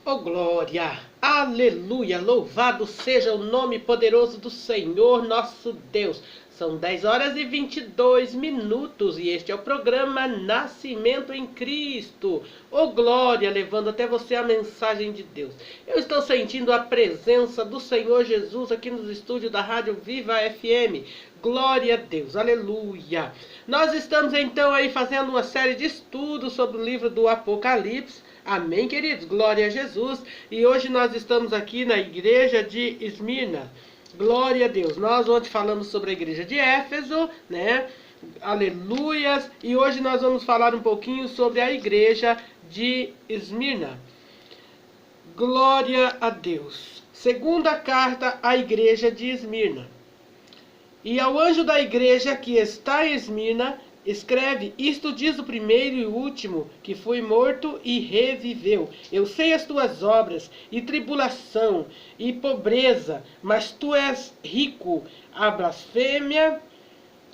Oh glória, aleluia, louvado seja o nome poderoso do Senhor nosso Deus. São 10 horas e 22 minutos e este é o programa Nascimento em Cristo. Oh glória, levando até você a mensagem de Deus. Eu estou sentindo a presença do Senhor Jesus aqui nos estúdios da Rádio Viva FM. Glória a Deus, aleluia. Nós estamos então aí fazendo uma série de estudos sobre o livro do Apocalipse. Amém, queridos? Glória a Jesus. E hoje nós estamos aqui na igreja de Esmirna. Glória a Deus. Nós ontem falamos sobre a igreja de Éfeso, né? Aleluias. E hoje nós vamos falar um pouquinho sobre a igreja de Esmirna. Glória a Deus. Segunda carta à igreja de Esmirna. E ao anjo da igreja que está em Esmirna, escreve: isto diz o primeiro e último, que foi morto e reviveu. Eu sei as tuas obras, e tribulação, e pobreza, mas tu és rico. A blasfêmia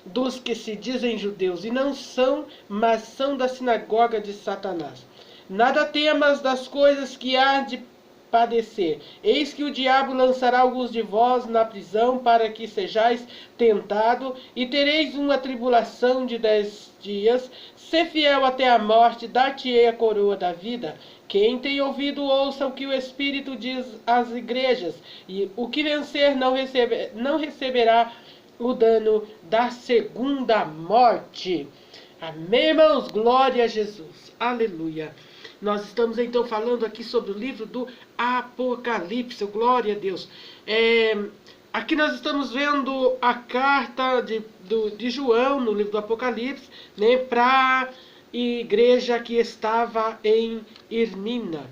dos que se dizem judeus, e não são, mas são da sinagoga de Satanás. Nada temas das coisas que há de padecer. Eis que o diabo lançará alguns de vós na prisão, para que sejais tentado, e tereis uma tribulação de 10 dias. Se fiel até a morte, dar-te-ei a coroa da vida. Quem tem ouvido, ouça o que o Espírito diz às igrejas, e o que vencer não receberá o dano da segunda morte. Amém, irmãos? Glória a Jesus. Aleluia. Nós estamos então falando aqui sobre o livro do Apocalipse. Glória a Deus. Aqui nós estamos vendo a carta de João, no livro do Apocalipse, né, para a igreja que estava em Esmirna.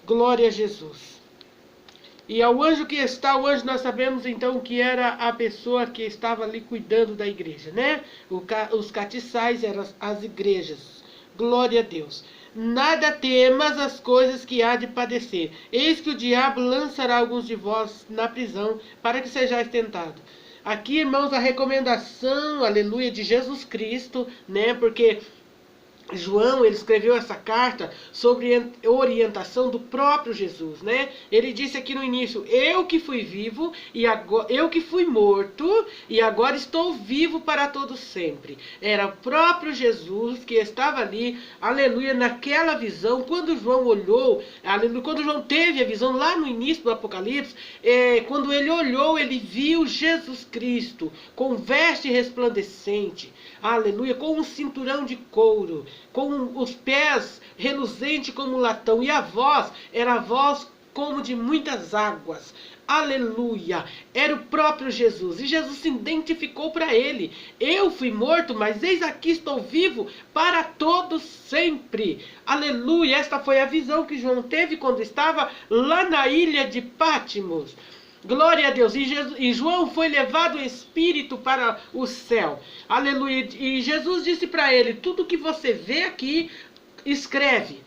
Glória a Jesus. E ao anjo que está, o anjo nós sabemos então que era a pessoa que estava ali cuidando da igreja, né? Os castiçais eram as igrejas. Glória a Deus. Nada temas as coisas que há de padecer. Eis que o diabo lançará alguns de vós na prisão, para que sejais tentados. Aqui, irmãos, a recomendação, aleluia, de Jesus Cristo, né? Porque João, ele escreveu essa carta sobre orientação do próprio Jesus, né? Ele disse aqui no início: eu que fui vivo, e agora, eu que fui morto, e agora estou vivo para todo sempre. Era o próprio Jesus que estava ali, aleluia, naquela visão. Quando João olhou, aleluia, quando João teve a visão lá no início do Apocalipse, quando ele olhou, ele viu Jesus Cristo com veste resplandecente, aleluia, com um cinturão de couro, com os pés reluzentes como latão, e a voz era a voz como de muitas águas. Aleluia! Era o próprio Jesus, e Jesus se identificou para ele: eu fui morto, mas eis aqui estou vivo para todos sempre. Aleluia! Esta foi a visão que João teve quando estava lá na ilha de Patmos. Glória a Deus. E João foi levado em espírito para o céu. Aleluia. E Jesus disse para ele: tudo que você vê aqui, escreve.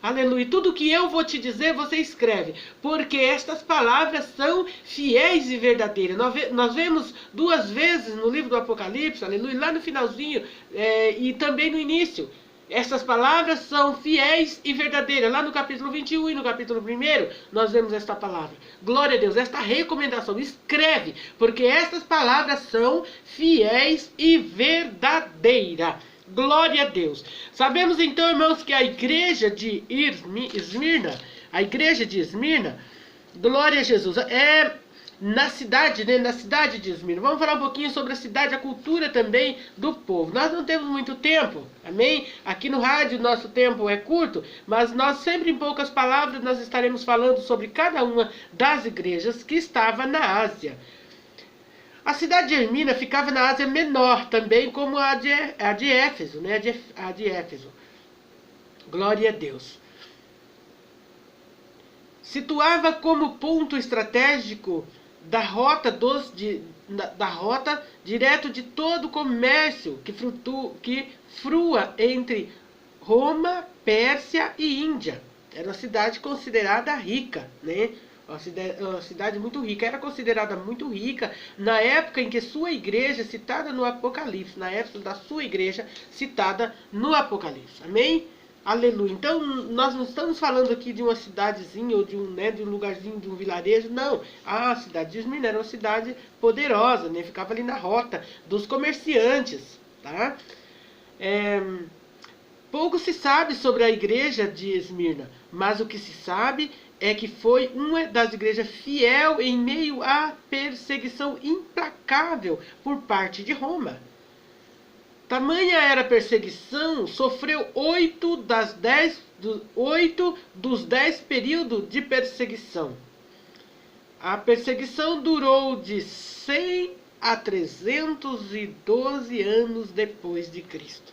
Aleluia. Tudo que eu vou te dizer, você escreve. Porque estas palavras são fiéis e verdadeiras. Nós vemos 2 vezes no livro do Apocalipse, aleluia, lá no finalzinho e também no início. Essas palavras são fiéis e verdadeiras. Lá no capítulo 21 e no capítulo 1, nós vemos esta palavra. Glória a Deus, esta recomendação. Escreve, porque estas palavras são fiéis e verdadeiras. Glória a Deus. Sabemos então, irmãos, que a igreja de Esmirna, glória a Jesus, é na cidade, né? Na cidade de Esmirna. Vamos falar um pouquinho sobre a cidade, a cultura também do povo. Nós não temos muito tempo, amém? Aqui no rádio nosso tempo é curto, mas nós sempre em poucas palavras nós estaremos falando sobre cada uma das igrejas que estava na Ásia. A cidade de Esmirna ficava na Ásia Menor, também como a de Éfeso, né? A de Éfeso. Glória a Deus. Situava como ponto estratégico da rota direto de todo o comércio que frua entre Roma, Pérsia e Índia. Era uma cidade considerada rica, né? Uma cidade muito rica. Era considerada muito rica na época em que sua igreja, citada no Apocalipse, na época da sua igreja, citada no Apocalipse. Amém? Aleluia. Então, nós não estamos falando aqui de uma cidadezinha ou de um lugarzinho, de um vilarejo, não. A cidade de Esmirna era uma cidade poderosa, né? Ficava ali na rota dos comerciantes, tá? Pouco se sabe sobre a igreja de Esmirna, mas o que se sabe é que foi uma das igrejas fiel em meio à perseguição implacável por parte de Roma. Tamanha era a perseguição, sofreu 8 dos 10 períodos de perseguição. A perseguição durou de 100 a 312 anos depois de Cristo.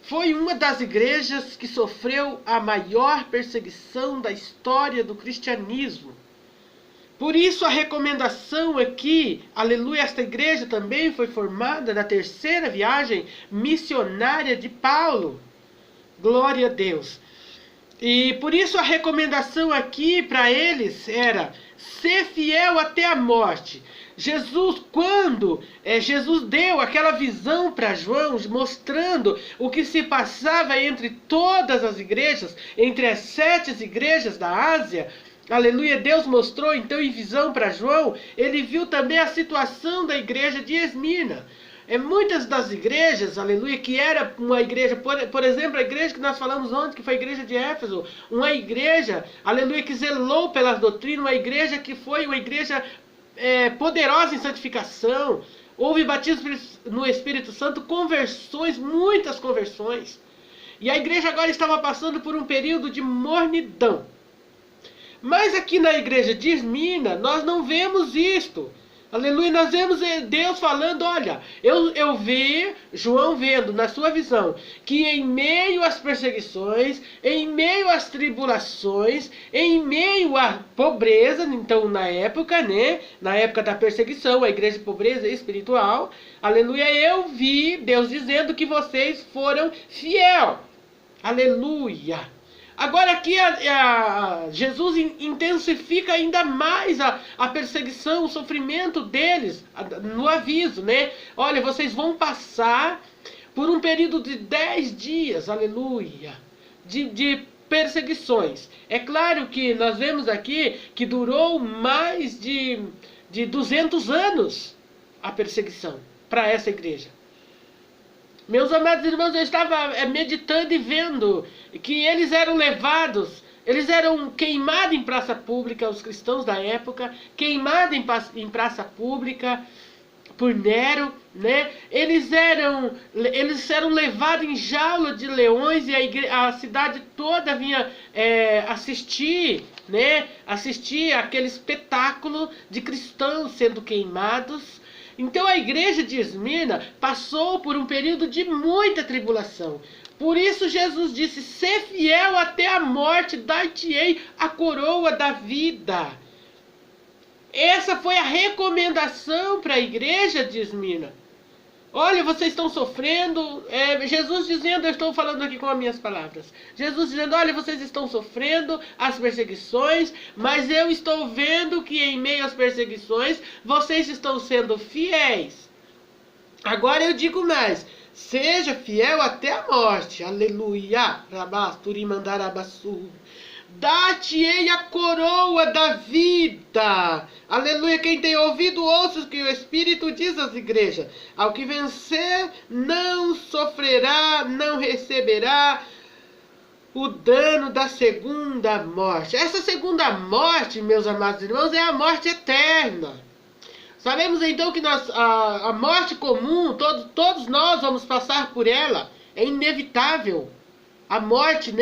Foi uma das igrejas que sofreu a maior perseguição da história do cristianismo. Por isso a recomendação aqui, aleluia, esta igreja também foi formada na terceira viagem missionária de Paulo. Glória a Deus. E por isso a recomendação aqui para eles era ser fiel até a morte. Jesus, quando Jesus deu aquela visão para João, mostrando o que se passava entre todas as igrejas, entre as 7 igrejas da Ásia, aleluia, Deus mostrou então em visão para João, ele viu também a situação da igreja de Esmirna. Muitas das igrejas, aleluia, que era uma igreja, por exemplo, a igreja que nós falamos ontem, que foi a igreja de Éfeso, uma igreja, aleluia, que zelou pelas doutrinas, uma igreja que foi uma igreja poderosa em santificação, houve batismo no Espírito Santo, conversões, muitas conversões. E a igreja agora estava passando por um período de mornidão. Mas aqui na igreja de Esmirna, nós não vemos isto. Aleluia, nós vemos Deus falando, olha, eu vi, João vendo na sua visão, que em meio às perseguições, em meio às tribulações, em meio à pobreza, então na época, né, na época da perseguição, a igreja de pobreza espiritual, aleluia, eu vi Deus dizendo que vocês foram fiel. Aleluia. Agora aqui Jesus intensifica ainda mais a perseguição, o sofrimento deles, no aviso, né? Olha, vocês vão passar por um período de 10 dias, aleluia, de perseguições. É claro que nós vemos aqui que durou mais de 200 anos a perseguição para essa igreja. Meus amados irmãos, eu estava meditando e vendo que eles eram levados, eles eram queimados em praça pública, os cristãos da época, queimados em praça pública por Nero, né? Eles eram levados em jaula de leões e a cidade toda vinha assistir, né? Assistir aquele espetáculo de cristãos sendo queimados. Então a igreja de Esmirna passou por um período de muita tribulação. Por isso Jesus disse, ser fiel até a morte, dar-te-ei a coroa da vida. Essa foi a recomendação para a igreja de Esmirna. Olha, vocês estão sofrendo, Jesus dizendo, eu estou falando aqui com as minhas palavras, Jesus dizendo, olha, vocês estão sofrendo as perseguições, mas eu estou vendo que em meio às perseguições, vocês estão sendo fiéis. Agora eu digo mais, seja fiel até a morte, aleluia, rabasturimandarabassu. Dar-te-ei a coroa da vida. Aleluia. Quem tem ouvido, ouça o que o Espírito diz às igrejas. Ao que vencer, não sofrerá, não receberá o dano da segunda morte. Essa segunda morte, meus amados irmãos, é a morte eterna. Sabemos então que a morte comum, todos nós vamos passar por ela. É inevitável. A morte, né?